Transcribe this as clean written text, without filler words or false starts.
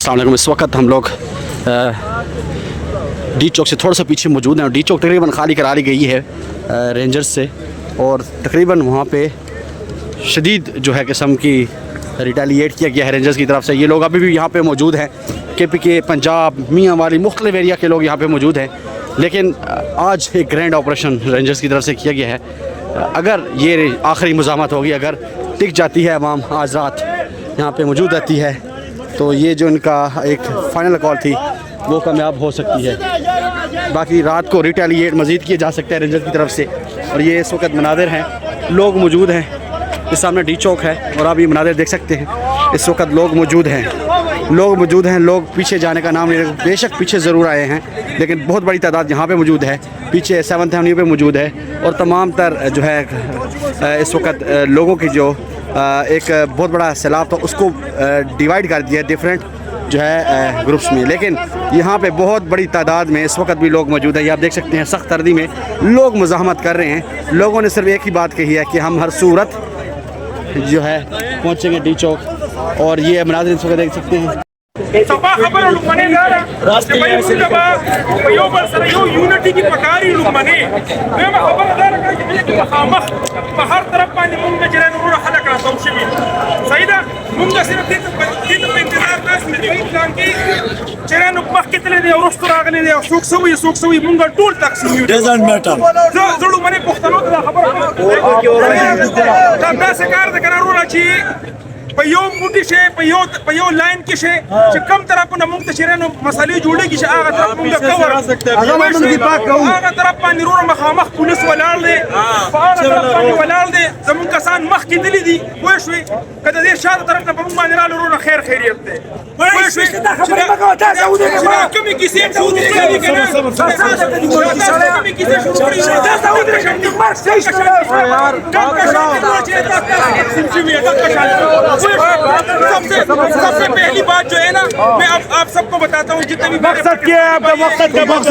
अस्सलाम वालेकुम। इस वक्त हम लोग डी चौक से थोड़ा सा पीछे मौजूद हैं और डी चौक तकरीबन खाली करा ली गई है रेंजर्स से और तकरीबन वहाँ पे शदीद जो है किस्म की रिटेलिएट किया गया है रेंजर्स की तरफ से। ये लोग अभी भी यहाँ पे मौजूद हैं। KPK पंजाब मियाँ वाली मुख्तलिफ एरिया के लोग यहाँ पे मौजूद हैं, लेकिन आज एक ग्रैंड ऑपरेशन रेंजर्स की तरफ से किया गया है। अगर ये आखिरी मुज़ाहमत होगी, अगर टिक जाती है अवाम आज रात यहाँ पे मौजूद रहती है, तो ये जो इनका एक फ़ाइनल कॉल थी वो कामयाब हो सकती है। बाकी रात को रिटेलिएट मज़ीद किए जा सकते हैं रेंजर्स की तरफ से। और ये इस वक्त मनादिर हैं, लोग मौजूद हैं। इस सामने डी चौक है और आप ये मनादिर देख सकते हैं। इस वक्त लोग मौजूद हैं, लोग पीछे जाने का नाम नहीं, बेशक पीछे ज़रूर आए हैं, लेकिन बहुत बड़ी तादाद यहाँ पे मौजूद है। पीछे 7th एवेन्यू पे मौजूद है और तमाम तर जो है इस वक्त लोगों की जो एक बहुत बड़ा सैलाब था उसको डिवाइड कर दिया डिफरेंट जो है ग्रुप्स में, लेकिन यहाँ पे बहुत बड़ी तादाद में इस वक्त भी लोग मौजूद हैं। ये आप देख सकते हैं सख्त सर्दी में लोग मुज़ाहमत कर रहे हैं। लोगों ने सिर्फ एक ही बात कही है कि हम हर सूरत जो है पहुँचेंगे डी चौक। और ये मनाज़िर इस वक्त देख सकते हैं। पयो मुंडी से पयो लाइन के से कम तरफ को नमुंग तशरे न मसले जोड़े की आगा तरफ मुंग कवर आगा तरफ पानी रोना मखामख पुलिस वलाल दे आगा तरफ पानी वलाल दे जमुन कसान मख की दिली दी कोई कदा दे शाद तरफ न मुंग माने रोना खैर खैरियत दे कोई कमी किसी सऊदी कमी कना कमी किसी सऊदी सबसे पहली बात जो है ना, मैं आप सबको बताता हूँ जितने भी मकसद क्या है आपका, मकसद की बात